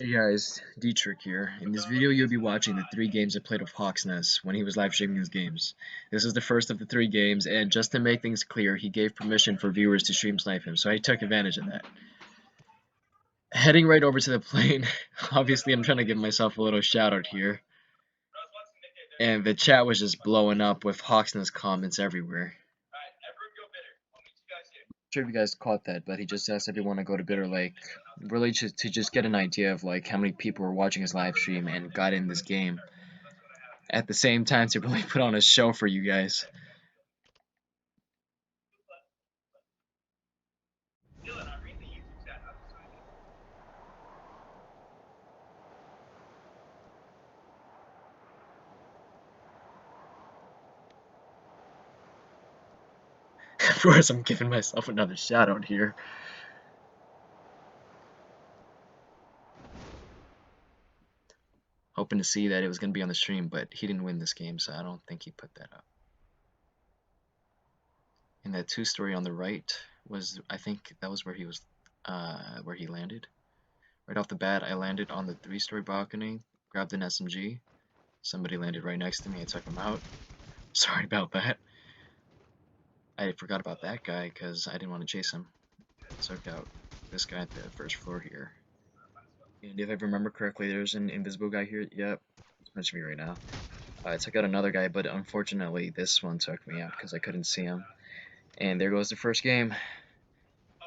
Hey guys, Dietrich here. In this video you'll be watching the 3 games I played with HAWKNEST when he was live streaming his games. This is the first of the 3 games, and just to make things clear, he gave permission for viewers to stream snipe him, so I took advantage of that. Heading right over to the plane, obviously I'm trying to give myself a little shout out here, and the chat was just blowing up with HAWKNEST comments everywhere. Sure if you guys caught that, but he just asked everyone to go to Bitter Lake, really to just get an idea of like how many people were watching his live stream and got in this game. At the same time, to really put on a show for you guys. Of course, I'm giving myself another shout out here. Hoping to see that it was going to be on the stream, but he didn't win this game, so I don't think he put that up. And that 2-story on the right was, I think that was where he was, where he landed. Right off the bat, I landed on the 3-story balcony, grabbed an SMG. Somebody landed right next to me, I took him out. Sorry about that. I forgot about that guy because I didn't want to chase him. Took out this guy at the first floor here. And if I remember correctly, there's an invisible guy here. Yep, it's mentioning me right now. I took out another guy, but unfortunately, this one took me out because I couldn't see him. And there goes the first game.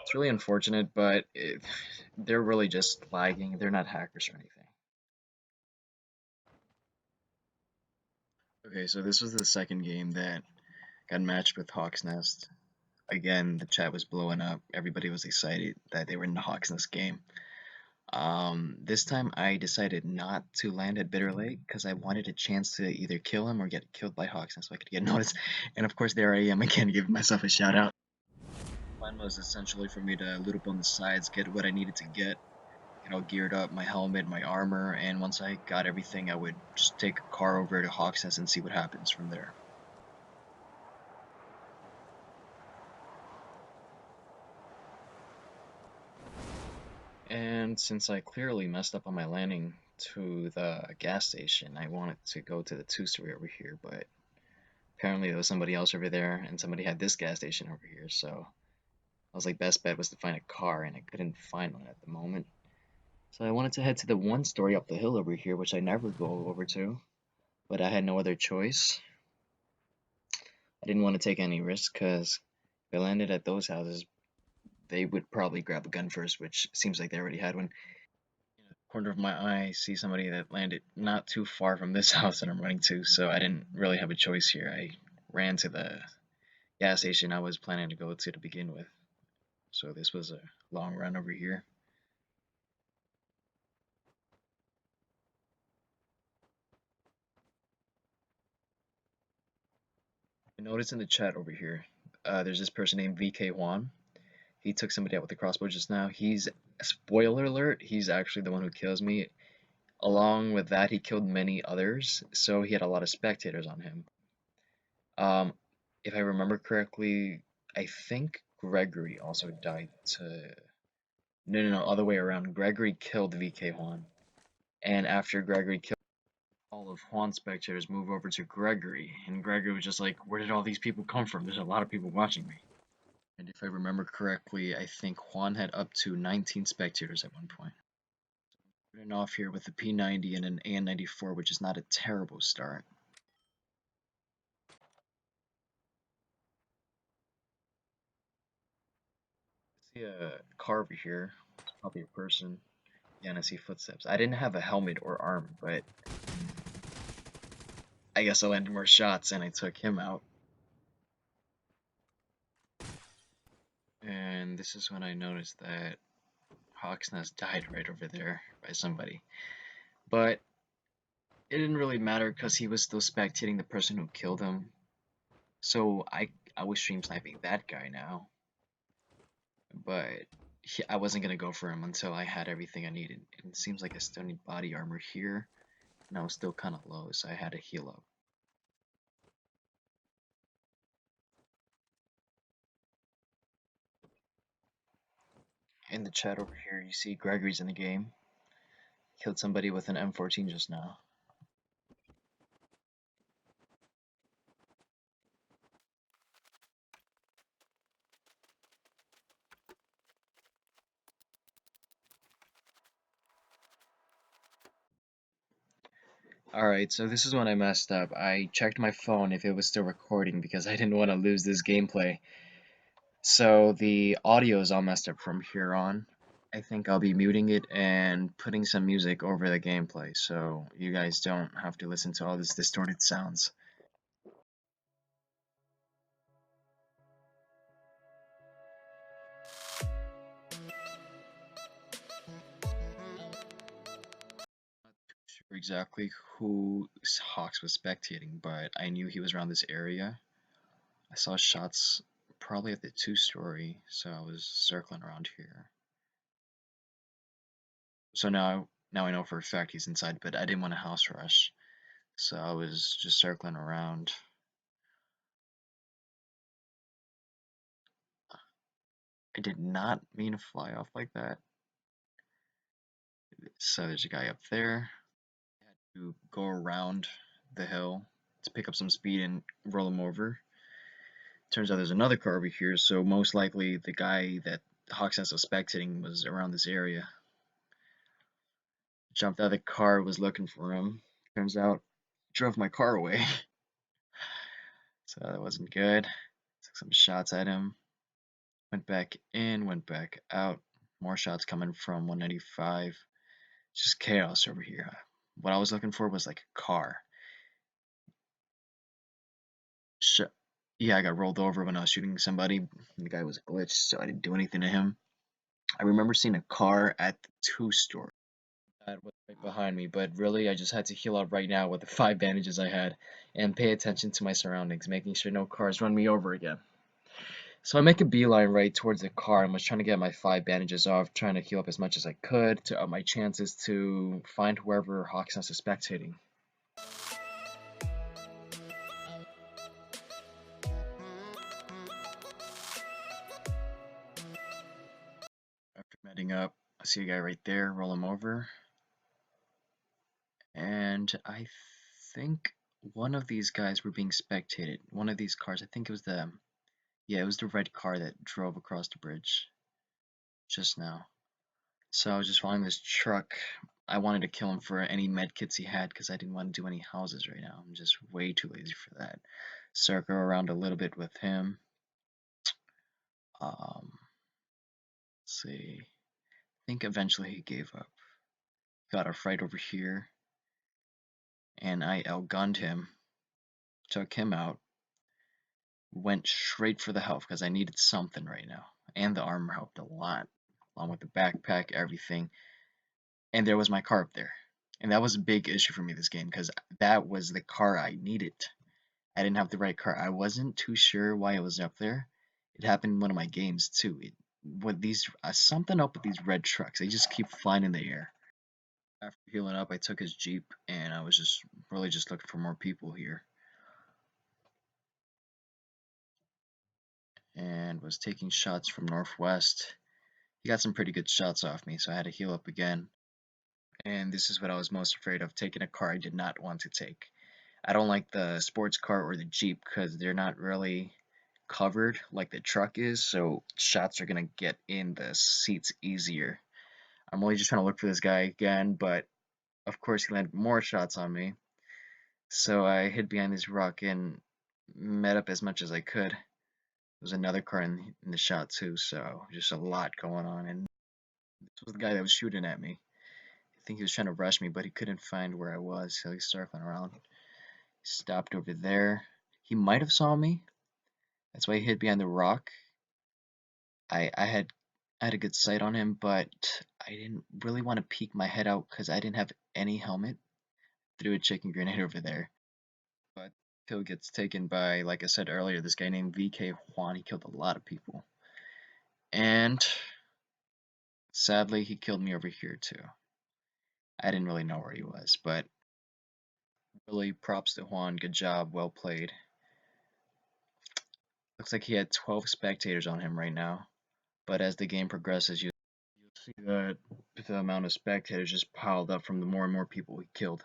It's really unfortunate, but they're really just lagging. They're not hackers or anything. Okay, so this was the second game that got matched with Hawk's Nest. Again, the chat was blowing up. Everybody was excited that they were in the Hawk's Nest game. This time I decided not to land at Bitter Lake because I wanted a chance to either kill him or get killed by Hawks, so I could get noticed. And of course, there I am again, giving myself a shout out. The plan was essentially for me to loot up on the sides, get what I needed to get all geared up, my helmet, my armor, and once I got everything, I would just take a car over to Hawksnest and see what happens from there. And since I clearly messed up on my landing to the gas station, I wanted to go to the 2-story over here, but apparently there was somebody else over there, and somebody had this gas station over here, so I was like, best bet was to find a car, and I couldn't find one at the moment. So I wanted to head to the 1-story up the hill over here, which I never go over to, but I had no other choice. I didn't want to take any risks, because if I landed at those houses, they would probably grab a gun first, which seems like they already had one. In the corner of my eye, I see somebody that landed not too far from this house that I'm running to, so I didn't really have a choice here. I ran to the gas station I was planning to go to begin with. So this was a long run over here. I noticed in the chat over here, there's this person named VK Juan. He took somebody out with a crossbow just now. He's, spoiler alert, he's actually the one who kills me. Along with that, he killed many others, so he had a lot of spectators on him. Um, if I remember correctly, I think Gregory also died to... No, other way around. Gregory killed VK Juan. And after Gregory killed all of Juan's spectators, move over to Gregory. And Gregory was just like, where did all these people come from? There's a lot of people watching me. And if I remember correctly, I think Juan had up to 19 spectators at one point. Starting off here with a P90 and an AN94, which is not a terrible start. I see a car over here. It's probably a person. Yeah, and I see footsteps. I didn't have a helmet or armor, but I guess I landed more shots and I took him out. And this is when I noticed that Hawk's Nest died right over there by somebody. But it didn't really matter because he was still spectating the person who killed him. So I was stream sniping that guy now. But I wasn't going to go for him until I had everything I needed. And it seems like I still need body armor here. And I was still kind of low, so I had to heal up. In the chat over here, you see Gregory's in the game. Killed somebody with an M14 just now. Alright, so this is when I messed up. I checked my phone if it was still recording because I didn't want to lose this gameplay. So the audio is all messed up from here on. I think I'll be muting it and putting some music over the gameplay so you guys don't have to listen to all this distorted sounds. Sure exactly who Hawks was spectating, but I knew he was around this area. I saw shots probably at the two-story, so I was circling around here. So now I know for a fact he's inside, but I didn't want a house rush, so I was just circling around. I did not mean to fly off like that. So there's a guy up there. I had to go around the hill to pick up some speed and roll him over. Turns out there's another car over here, so most likely the guy that HAWKNEST was spectating was around this area. Jumped out of the car, was looking for him. Turns out, drove my car away. So that wasn't good. Took some shots at him. Went back in, went back out. More shots coming from 195. It's just chaos over here. What I was looking for was like a car. Sh yeah, I got rolled over when I was shooting somebody. The guy was glitched, so I didn't do anything to him. I remember seeing a car at the two-story. That was right behind me, but really I just had to heal up right now with the 5 bandages I had and pay attention to my surroundings, making sure no cars run me over again. So I make a beeline right towards the car and was trying to get my 5 bandages off, trying to heal up as much as I could to up my chances to find whoever HAWKNEST is spectating. After medding up, I see a guy right there, roll him over, and I think one of these guys were being spectated. One of these cars, I think it was yeah, it was the red car that drove across the bridge just now. So I was just following this truck. I wanted to kill him for any med kits he had because I didn't want to do any houses right now. I'm just way too lazy for that. Circle around a little bit with him. Let's see. I think eventually he gave up. Got a fright over here, and I outgunned him. Took him out. Went straight for the health because I needed something right now. And the armor helped a lot, along with the backpack, everything. And there was my car up there. And that was a big issue for me this game because that was the car I needed. I didn't have the right car. I wasn't too sure why it was up there. It happened in one of my games too. With these something up with these red trucks. They just keep flying in the air. After healing up, I took his Jeep and I was just really just looking for more people here. And was taking shots from northwest. He got some pretty good shots off me, so I had to heal up again. And this is what I was most afraid of, taking a car I did not want to take. I don't like the sports car or the Jeep because they're not really covered like the truck is, so shots are gonna get in the seats easier. I'm really just trying to look for this guy again, but of course he landed more shots on me. So I hid behind this rock and met up as much as I could. There was another car in the shot too, so just a lot going on. And this was the guy that was shooting at me. I think he was trying to rush me, but he couldn't find where I was, so he's circling around. Stopped over there. He might have saw me. That's why he hid behind the rock. I had a good sight on him, but I didn't really want to peek my head out because I didn't have any helmet. Threw a chicken grenade over there. But kill gets taken by, like I said earlier, this guy named VK Juan. He killed a lot of people. And sadly, he killed me over here too. I didn't really know where he was, but really props to Juan. Good job, well played. Looks like he had 12 spectators on him right now, but as the game progresses, you See that the amount of spectators just piled up from the more and more people we killed.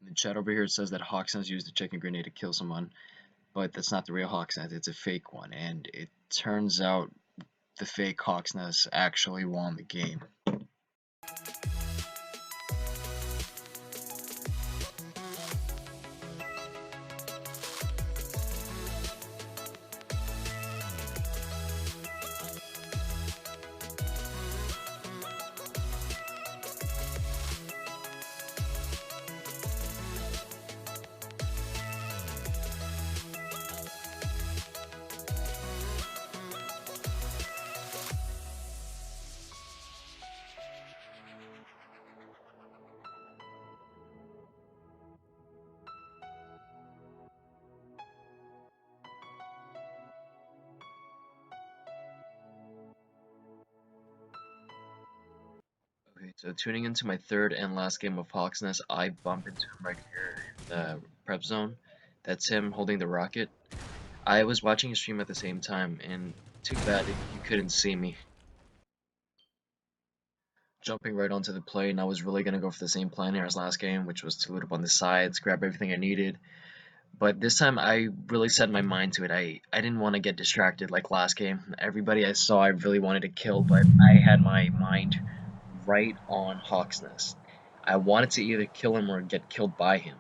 In the chat over here it says that HAWKNEST used a chicken grenade to kill someone, but that's not the real HAWKNEST, it's a fake one, and it turns out the fake HAWKNEST actually won the game. Okay, so tuning into my third and last game of HAWKNEST, I bump into him right here in the prep zone. That's him holding the rocket. I was watching his stream at the same time, and too bad you couldn't see me. Jumping right onto the plane, and I was really gonna go for the same plan here as last game, which was to loot up on the sides, grab everything I needed. But this time I really set my mind to it. I didn't want to get distracted like last game. Everybody I saw I really wanted to kill, but I had my mind right on HAWKNEST. I wanted to either kill him or get killed by him.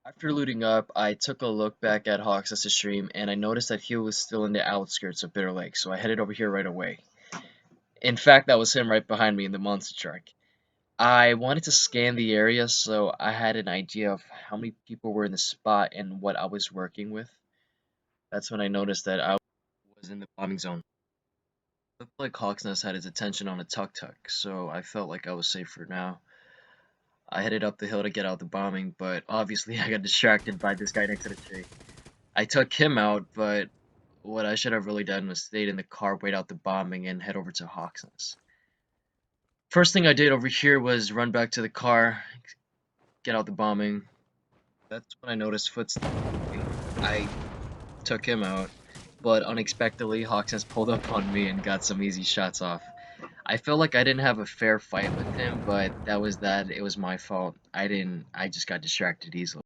After looting up, I took a look back at HAWKNEST stream, and I noticed that he was still in the outskirts of Bitter Lake, so I headed over here right away. In fact, that was him right behind me in the monster truck. I wanted to scan the area so I had an idea of how many people were in the spot and what I was working with. That's when I noticed that I was in the bombing zone. Looked like HAWKNEST had his attention on a tuk-tuk, so I felt like I was safe for now. I headed up the hill to get out the bombing, but obviously I got distracted by this guy next to the tree. I took him out, but what I should have really done was stayed in the car, wait out the bombing, and head over to HAWKNEST. First thing I did over here was run back to the car, get out the bombing. That's when I noticed footsteps. I took him out, but unexpectedly, HAWKNEST pulled up on me and got some easy shots off. I feel like I didn't have a fair fight with him, but that was that. It was my fault. I just got distracted easily.